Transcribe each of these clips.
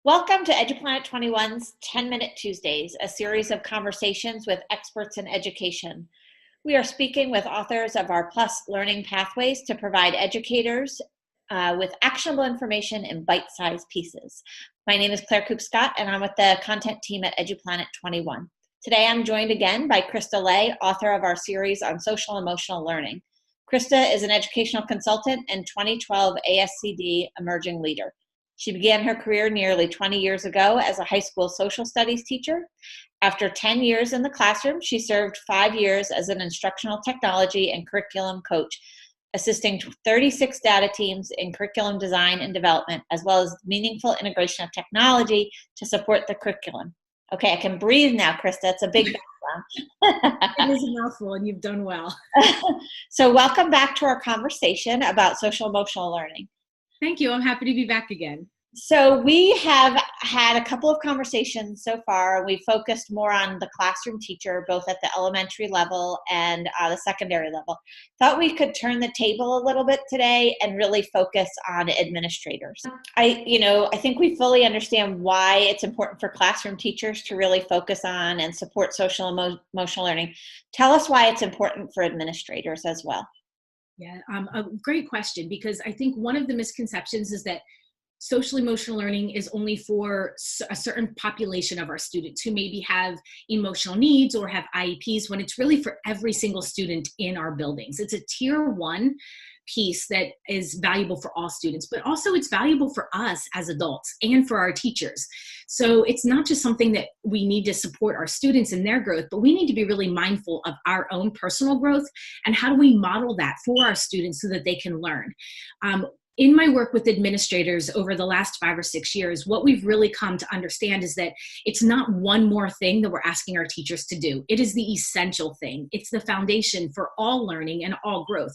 Welcome to EduPlanet 21's 10-Minute Tuesdays, a series of conversations with experts in education. We are speaking with authors of our Plus Learning Pathways to provide educators with actionable information in bite-sized pieces. My name is Claire Coop-Scott, and I'm with the content team at EduPlanet 21. Today, I'm joined again by Krista Leh, author of our series on social emotional learning. Krista is an educational consultant and 2012 ASCD Emerging Leader. She began her career nearly 20 years ago as a high school social studies teacher. After 10 years in the classroom, she served 5 years as an instructional technology and curriculum coach, assisting 36 data teams in curriculum design and development, as well as meaningful integration of technology to support the curriculum. Okay, I can breathe now, Krista. It's a big background. It is a mouthful, and you've done well. So welcome back to our conversation about social emotional learning. Thank you. I'm happy to be back again. So we have had a couple of conversations so far. We focused more on the classroom teacher, both at the elementary level and the secondary level. Thought we could turn the table a little bit today and really focus on administrators. I think we fully understand why it's important for classroom teachers to really focus on and support social emotional learning. Tell us why it's important for administrators as well. Yeah, a great question, because I think one of the misconceptions is that social emotional learning is only for a certain population of our students who maybe have emotional needs or have IEPs, when it's really for every single student in our buildings. It's a tier 1 piece that is valuable for all students, but also it's valuable for us as adults and for our teachers. So it's not just something that we need to support our students in their growth, but we need to be really mindful of our own personal growth and how do we model that for our students so that they can learn. In my work with administrators over the last 5 or 6 years, what we've really come to understand is that it's not one more thing that we're asking our teachers to do. It is the essential thing. It's the foundation for all learning and all growth.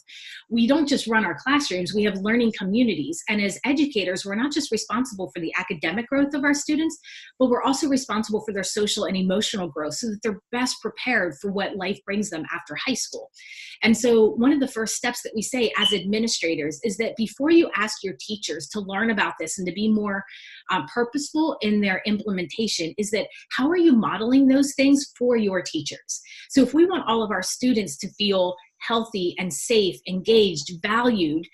We don't just run our classrooms, we have learning communities. And as educators, we're not just responsible for the academic growth of our students, but we're also responsible for their social and emotional growth so that they're best prepared for what life brings them after high school. And so one of the first steps that we say as administrators is that before you ask your teachers to learn about this and to be more purposeful in their implementation, is that how are you modeling those things for your teachers? So if we want all of our students to feel healthy and safe, engaged, valued,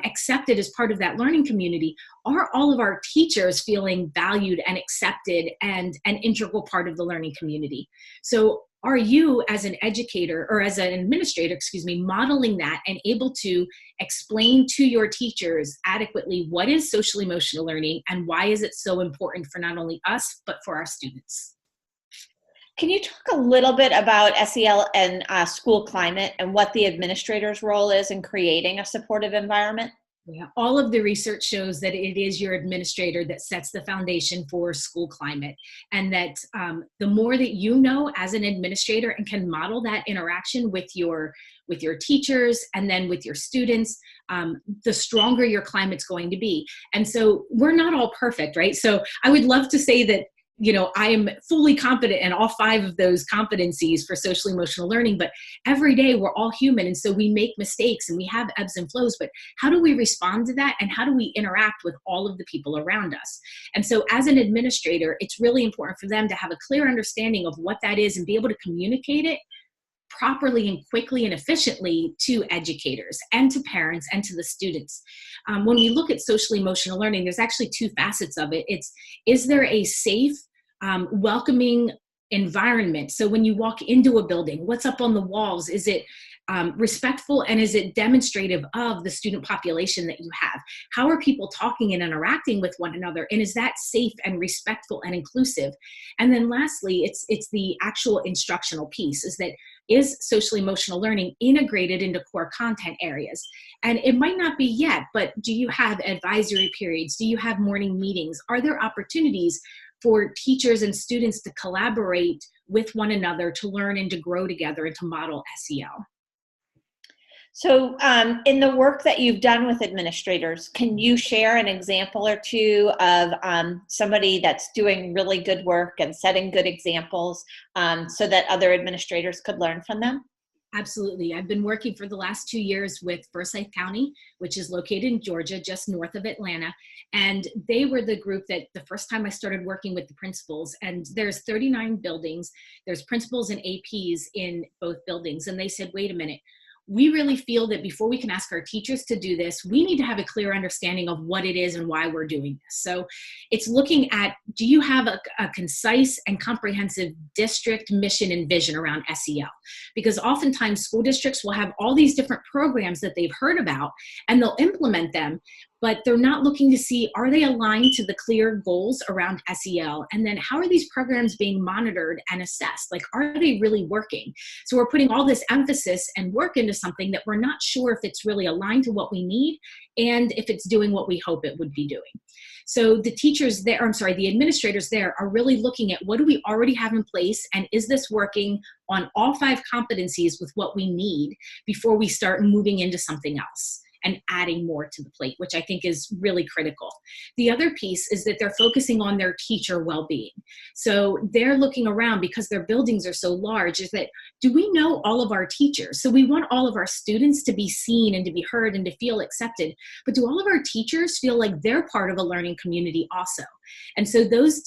accepted as part of that learning community, are all of our teachers feeling valued and accepted and an integral part of the learning community? So are you as an educator or as an administrator, modeling that and able to explain to your teachers adequately what is social emotional learning and why is it so important for not only us, but for our students? Can you talk a little bit about SEL and school climate and what the administrator's role is in creating a supportive environment? Yeah, all of the research shows that it is your administrator that sets the foundation for school climate, and that the more that you know as an administrator and can model that interaction with your teachers and then with your students, the stronger your climate's going to be. And so we're not all perfect, right? So I would love to say that I am fully competent in all 5 of those competencies for social emotional learning, but every day we're all human. And so we make mistakes and we have ebbs and flows, but how do we respond to that? And how do we interact with all of the people around us? And so as an administrator, it's really important for them to have a clear understanding of what that is and be able to communicate it properly and quickly and efficiently to educators and to parents and to the students. When we look at social emotional learning, there's actually 2 facets of it. Is there a safe, welcoming environment? So when you walk into a building, what's up on the walls? Is it respectful, and is it demonstrative of the student population that you have? How are people talking and interacting with one another? And is that safe and respectful and inclusive? And then lastly, it's the actual instructional piece, is social emotional learning integrated into core content areas? And it might not be yet, but do you have advisory periods? Do you have morning meetings? Are there opportunities for teachers and students to collaborate with one another to learn and to grow together and to model SEL? So in the work that you've done with administrators, can you share an example or 2 of somebody that's doing really good work and setting good examples so that other administrators could learn from them? Absolutely. I've been working for the last 2 years with Forsyth County, which is located in Georgia, just north of Atlanta. And they were the group that the first time I started working with the principals, and there's 39 buildings, there's principals and APs in both buildings. And they said, wait a minute, we really feel that before we can ask our teachers to do this, we need to have a clear understanding of what it is and why we're doing this. So it's looking at, do you have a concise and comprehensive district mission and vision around SEL? Because oftentimes school districts will have all these different programs that they've heard about and they'll implement them, but they're not looking to see, are they aligned to the clear goals around SEL? And then how are these programs being monitored and assessed? Like, are they really working? So we're putting all this emphasis and work into something that we're not sure if it's really aligned to what we need and if it's doing what we hope it would be doing. So the teachers there, the administrators there are really looking at what do we already have in place and is this working on all 5 competencies with what we need before we start moving into something else and adding more to the plate, which I think is really critical. The other piece is that they're focusing on their teacher well-being. So they're looking around because their buildings are so large, is that, do we know all of our teachers? So we want all of our students to be seen and to be heard and to feel accepted, but do all of our teachers feel like they're part of a learning community also? And so those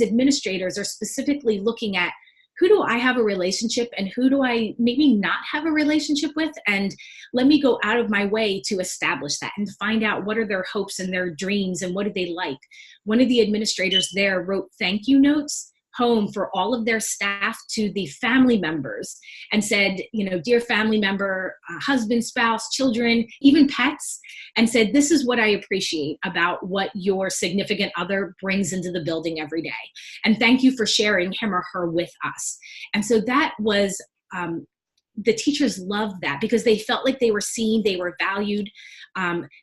administrators are specifically looking at, who do I have a relationship and who do I maybe not have a relationship with? And let me go out of my way to establish that and find out what are their hopes and their dreams and what do they like. One of the administrators there wrote thank you notes home for all of their staff to the family members and said, dear family member, husband, spouse, children, even pets, and said, this is what I appreciate about what your significant other brings into the building every day. And thank you for sharing him or her with us. And so that was, the teachers loved that because they felt like they were seen, they were valued.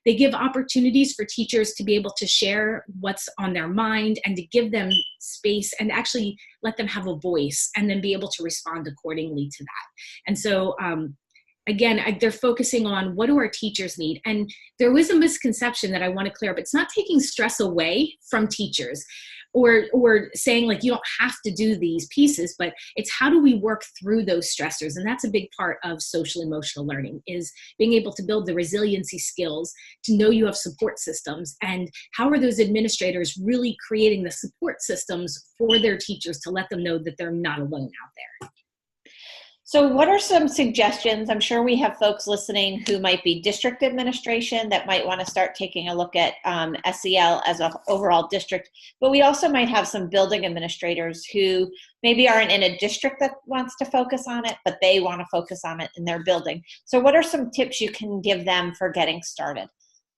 They give opportunities for teachers to be able to share what's on their mind and to give them space and actually let them have a voice and then be able to respond accordingly to that. And so, again, they're focusing on what do our teachers need. And there was a misconception that I want to clear up. It's not taking stress away from teachers or saying like, you don't have to do these pieces, but it's how do we work through those stressors? And that's a big part of social emotional learning, is being able to build the resiliency skills to know you have support systems, and how are those administrators really creating the support systems for their teachers to let them know that they're not alone out there. So what are some suggestions? I'm sure we have folks listening who might be district administration that might want to start taking a look at SEL as an overall district, but we also might have some building administrators who maybe aren't in a district that wants to focus on it, but they want to focus on it in their building. So what are some tips you can give them for getting started?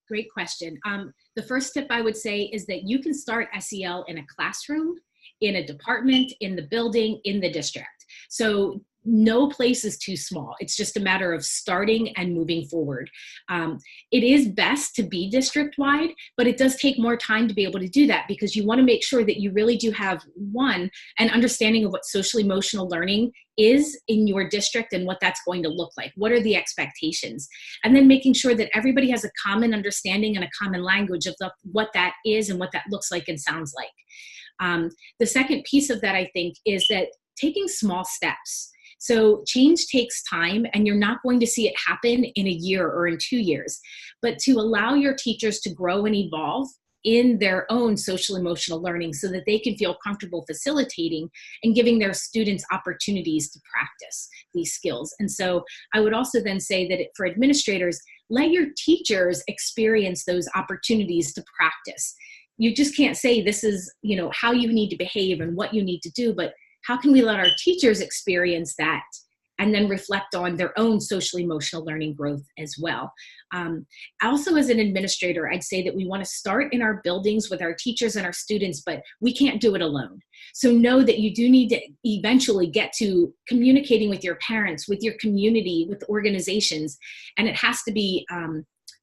Great question. The first tip I would say is that you can start SEL in a classroom, in a department, in the building, in the district. So no place is too small. It's just a matter of starting and moving forward. It is best to be district-wide, but it does take more time to be able to do that because you want to make sure that you really do have, one, an understanding of what social emotional learning is in your district and what that's going to look like. What are the expectations? And then making sure that everybody has a common understanding and a common language of what that is and what that looks like and sounds like. The second piece of that, I think, is that taking small steps. So change takes time, and you're not going to see it happen in a year or in 2 years, but to allow your teachers to grow and evolve in their own social emotional learning so that they can feel comfortable facilitating and giving their students opportunities to practice these skills. And so I would also then say that for administrators, let your teachers experience those opportunities to practice. You just can't say this is, how you need to behave and what you need to do, but how can we let our teachers experience that and then reflect on their own social emotional learning growth as well? Also, as an administrator, I'd say that we want to start in our buildings with our teachers and our students, but we can't do it alone. So know that you do need to eventually get to communicating with your parents, with your community, with organizations, and it has to be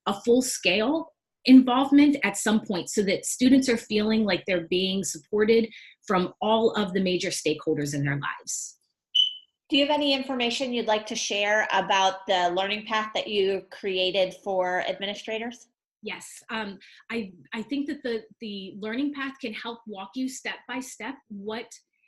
a full scale involvement at some point so that students are feeling like they're being supported from all of the major stakeholders in their lives. Do you have any information you'd like to share about the learning path that you created for administrators? Yes, I think that the learning path can help walk you step by step what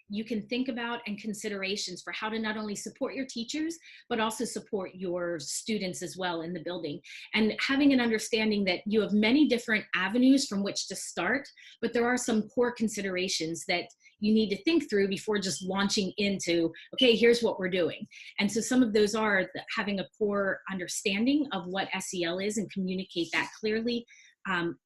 you can think about and considerations for how to not only support your teachers, but also support your students as well in the building. And having an understanding that you have many different avenues from which to start, but there are some core considerations that you need to think through before just launching into, okay, here's what we're doing. And so some of those are having a core understanding of what SEL is and communicate that clearly,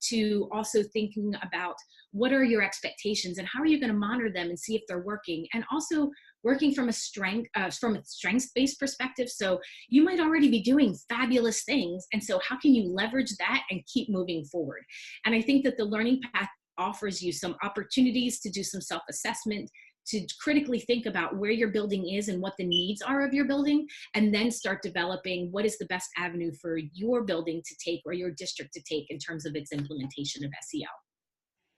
to also thinking about what are your expectations and how are you going to monitor them and see if they're working, and also working from a strengths-based perspective. So you might already be doing fabulous things, and so how can you leverage that and keep moving forward? And I think that the learning path offers you some opportunities to do some self-assessment, to critically think about where your building is and what the needs are of your building, and then start developing what is the best avenue for your building to take or your district to take in terms of its implementation of SEL.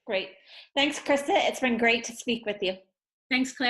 Great. Thanks, Krista. It's been great to speak with you. Thanks, Claire.